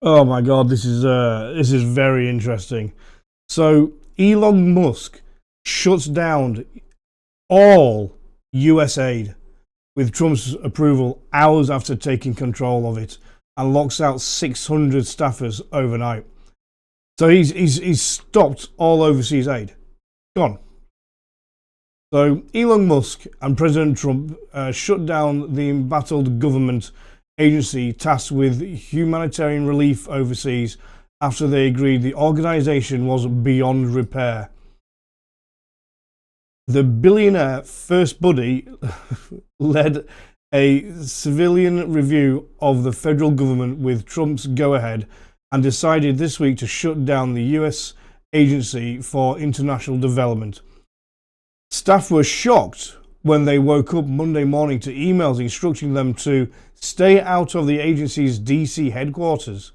Oh my God, this is very interesting. So Elon Musk shuts down all USAID with Trump's approval hours after taking control of it, and locks out 600 staffers overnight. So he's stopped all overseas aid. Gone. So Elon Musk and President Trump shut down the embattled government agency tasked with humanitarian relief overseas after they agreed the organization was beyond repair. The billionaire First Buddy led a civilian review of the federal government with Trump's go-ahead and decided this week to shut down the US Agency for International Development. Staff were shocked when they woke up Monday morning to emails instructing them to stay out of the agency's DC headquarters.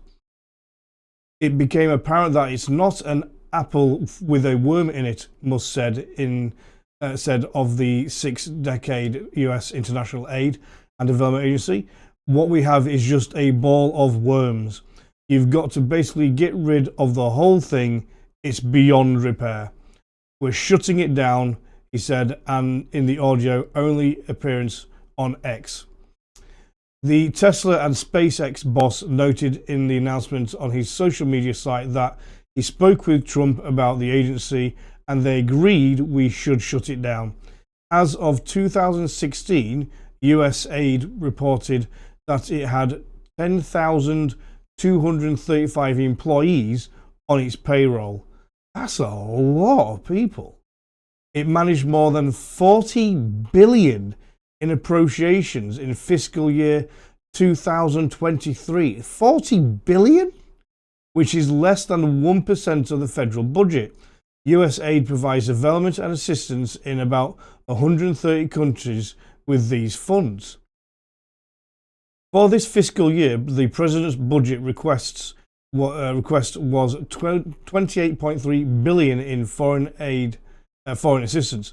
It became apparent that it's not an apple with a worm in it, Musk said of the 6-decade US International Aid and Development Agency. What we have is just a ball of worms. You've got to basically get rid of the whole thing. It's beyond repair. We're shutting it down, he said, and in the audio only appearance on X. The Tesla and SpaceX boss noted in the announcement on his social media site that he spoke with Trump about the agency and they agreed we should shut it down. As of 2016, USAID reported that it had 10,235 employees on its payroll. That's a lot of people. It managed more than 40 billion in appropriations in fiscal year 2023. 40 billion? Which is less than 1% of the federal budget. USAID provides development and assistance in about 130 countries with these funds. For this fiscal year, the president's budget request was 28.3 billion in foreign assistance.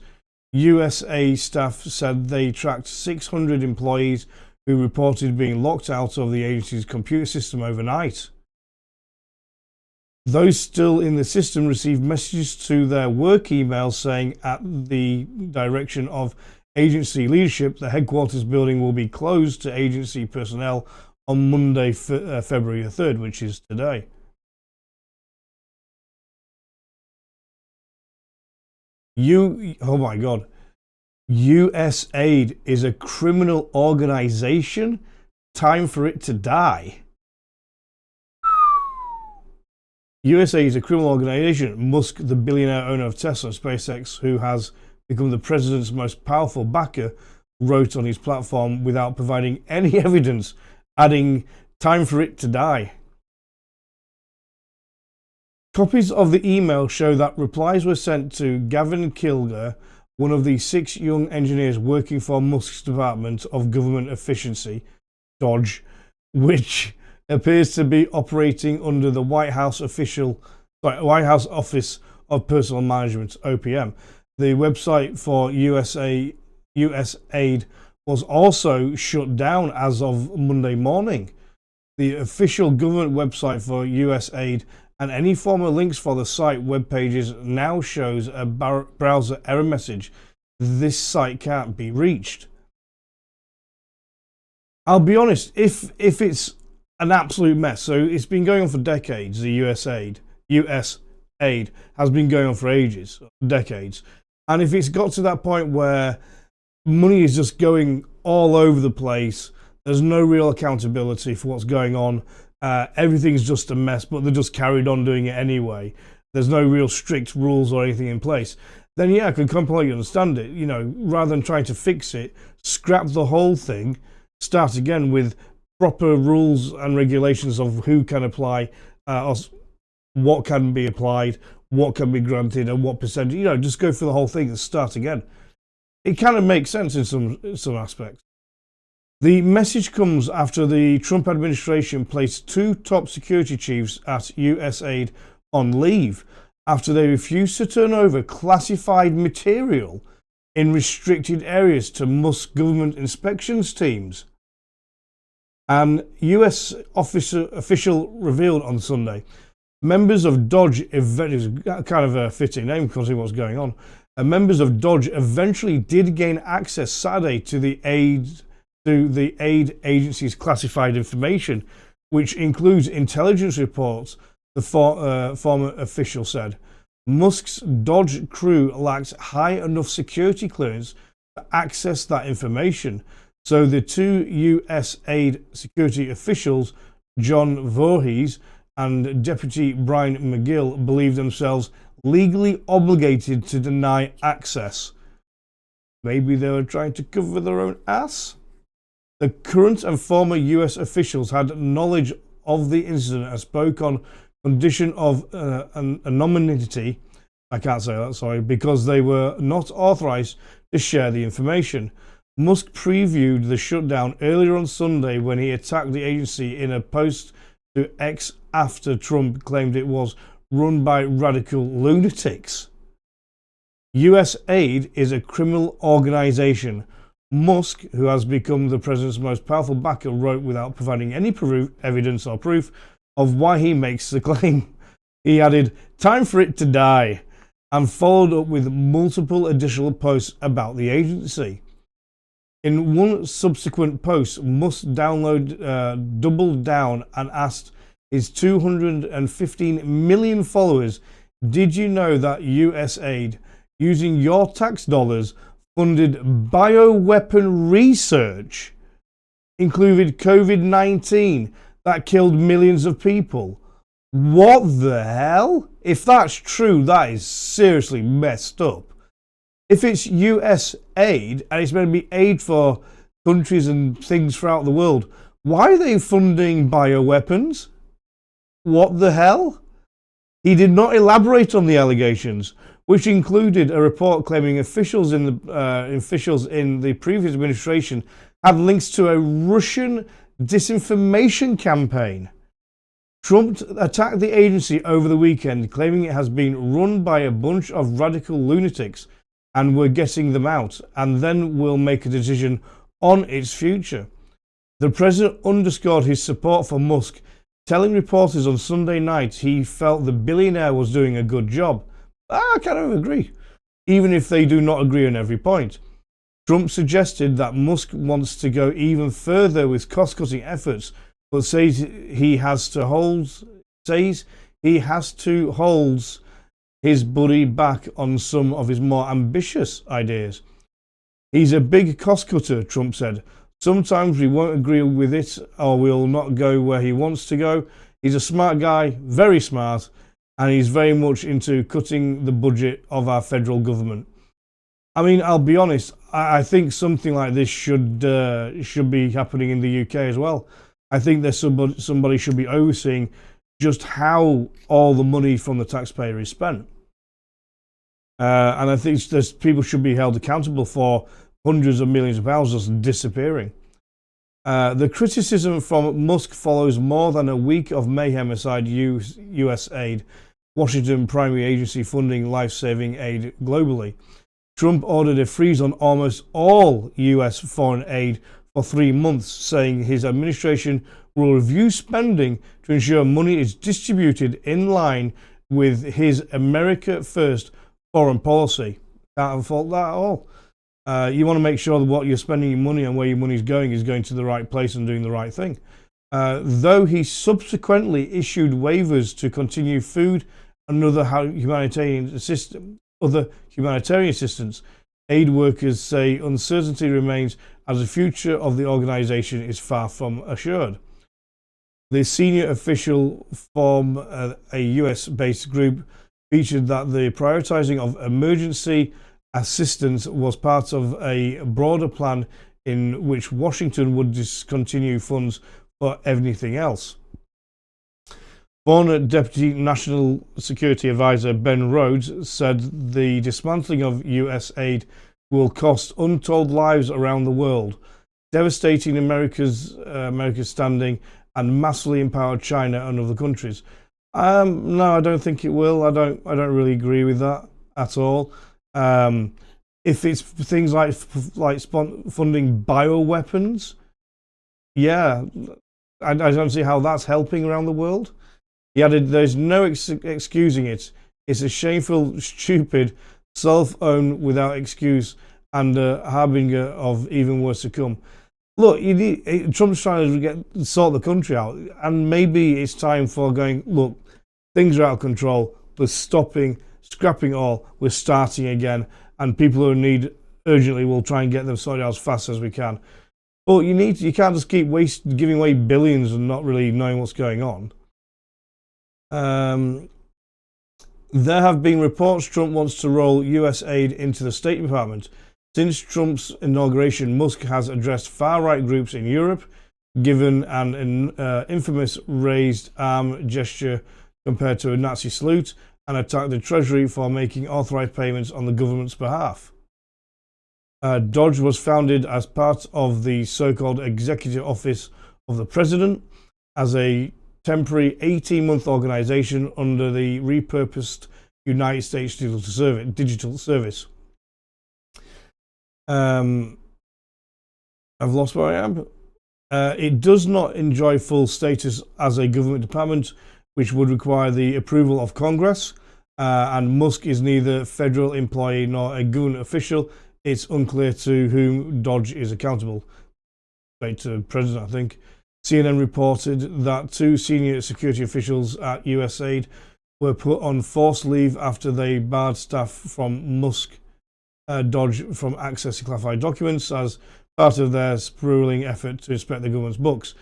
USA staff said they tracked 600 employees who reported being locked out of the agency's computer system overnight. Those still in the system received messages to their work emails saying, at the direction of agency leadership, the headquarters building will be closed to agency personnel on Monday, February 3rd, which is today. Oh my God. USAID is a criminal organization? Time for it to die. USAID is a criminal organization. Musk, the billionaire owner of Tesla and SpaceX, who has become the president's most powerful backer, wrote on his platform without providing any evidence, adding, time for it to die. Copies of the email show that replies were sent to Gavin Kilger, one of the 6 young engineers working for Musk's Department of Government Efficiency, DOGE, which appears to be operating under the White House Office of Personnel Management, OPM. The website for USAID was also shut down as of Monday morning. The official government website for USAID and any former links for the site web pages now shows a browser error message. This site can't be reached. I'll be honest, if it's an absolute mess. So it's been going on for decades. The USAID has been going on for ages, decades. And if it's got to that point where money is just going all over the place, there's no real accountability for what's going on. Everything's just a mess, but they're just carried on doing it anyway. There's no real strict rules or anything in place. Then yeah, I could completely understand it. Rather than trying to fix it, scrap the whole thing, start again with proper rules and regulations of who can apply, what can be applied, what can be granted, and what percentage. Just go through the whole thing and start again. It kind of makes sense in some aspects. The message comes after the Trump administration placed 2 top security chiefs at USAID on leave after they refused to turn over classified material in restricted areas to Musk government inspections teams. An US official revealed on Sunday members of Dodge, kind of a fitting name considering what's going on, members of Dodge eventually did gain access Saturday to the aid agency's classified information, which includes intelligence reports, the former official said. Musk's Dodge crew lacked high enough security clearance to access that information, so the two USAID security officials, John Voorhees and Deputy Brian McGill, believe themselves legally obligated to deny access. Maybe they were trying to cover their own ass? The current and former US officials had knowledge of the incident and spoke on condition of anonymity, I can't say that, sorry, because they were not authorized to share the information. Musk previewed the shutdown earlier on Sunday when he attacked the agency in a post to X after Trump claimed it was run by radical lunatics. USAID is a criminal organization. Musk, who has become the president's most powerful backer, wrote without providing any evidence or proof of why he makes the claim. He added, "Time for it to die," and followed up with multiple additional posts about the agency. In one subsequent post, Musk doubled down and asked his 215 million followers, "Did you know that USAID, using your tax dollars, funded bioweapon research, included COVID-19 that killed millions of people?" What the hell? If that's true, that is seriously messed up. If it's US aid and it's meant to be aid for countries and things throughout the world, why are they funding bioweapons? What the hell? He did not elaborate on the allegations, which included a report claiming officials in the previous administration had links to a Russian disinformation campaign. Trump attacked the agency over the weekend, claiming it has been run by a bunch of radical lunatics and we're getting them out, and then we'll make a decision on its future. The president underscored his support for Musk, telling reporters on Sunday night he felt the billionaire was doing a good job. I kind of agree, even if they do not agree on every point. Trump suggested that Musk wants to go even further with cost-cutting efforts, but says he has to hold his buddy back on some of his more ambitious ideas. "He's a big cost cutter," Trump said. "Sometimes we won't agree with it or we'll not go where he wants to go. He's a smart guy, very smart, and he's very much into cutting the budget of our federal government." I mean, I'll be honest, I think something like this should be happening in the UK as well. I think there's somebody should be overseeing just how all the money from the taxpayer is spent. And I think people should be held accountable for hundreds of millions of pounds just disappearing. The criticism from Musk follows more than a week of mayhem aside USAID, Washington primary agency funding life-saving aid globally. Trump ordered a freeze on almost all US foreign aid for 3 months, saying his administration will review spending to ensure money is distributed in line with his America First foreign policy. Can't fault that at all. You want to make sure that what you're spending your money on, where your money is going to the right place and doing the right thing. Though he subsequently issued waivers to continue food and other humanitarian assistance, aid workers say uncertainty remains as the future of the organization is far from assured. The senior official from a US-based group featured that the prioritizing of emergency assistance was part of a broader plan in which Washington would discontinue funds for anything else. Former Deputy National Security Advisor Ben Rhodes said the dismantling of US aid will cost untold lives around the world, devastating America's standing and massively empower China and other countries. No, I don't think it will. I don't really agree with that at all. If it's things like funding bioweapons, Yeah, I don't see how that's helping around the world. He added, "There's no excusing it. It's a shameful, stupid, self-owned without excuse and a harbinger of even worse to come." Look, Trump's trying to sort the country out, and maybe it's time for going, look, things are out of control. We're stopping, scrapping it all. We're starting again, and people who need urgently will try and get them sorted out as fast as we can. But you can't just keep giving away billions and not really knowing what's going on. There have been reports Trump wants to roll USAID into the State Department. Since Trump's inauguration, Musk has addressed far-right groups in Europe, given an infamous raised arm gesture compared to a Nazi salute, and attacked the Treasury for making authorized payments on the government's behalf. Dodge was founded as part of the so-called Executive Office of the President as a temporary 18-month organization under the repurposed United States Digital Service. I've lost where I am. It does not enjoy full status as a government department, which would require the approval of Congress, and Musk is neither a federal employee nor a government official. It's unclear to whom Dodge is accountable. Straight to the president, I think. CNN reported that 2 senior security officials at USAID were put on forced leave after they barred staff from Musk Dodge from accessing classified documents as part of their sprawling effort to inspect the government's books.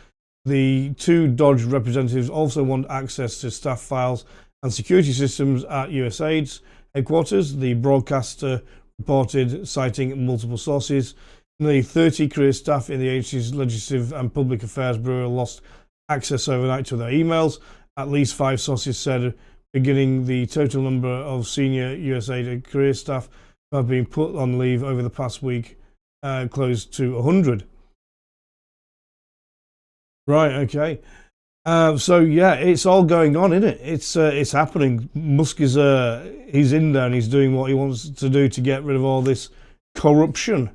The 2 Dodge representatives also want access to staff files and security systems at USAID's headquarters, the broadcaster reported, citing multiple sources. Nearly 30 career staff in the agency's Legislative and Public Affairs Bureau lost access overnight to their emails. At least 5 sources said, beginning the total number of senior USAID career staff who have been put on leave over the past week close to 100. Right, okay. So yeah, it's all going on, isn't it? It's happening. Musk is he's in there and he's doing what he wants to do to get rid of all this corruption.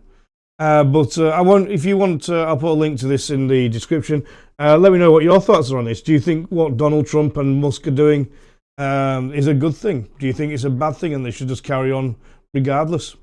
But I won't. If you want, I'll put a link to this in the description. Let me know what your thoughts are on this. Do you think what Donald Trump and Musk are doing is a good thing? Do you think it's a bad thing and they should just carry on regardless?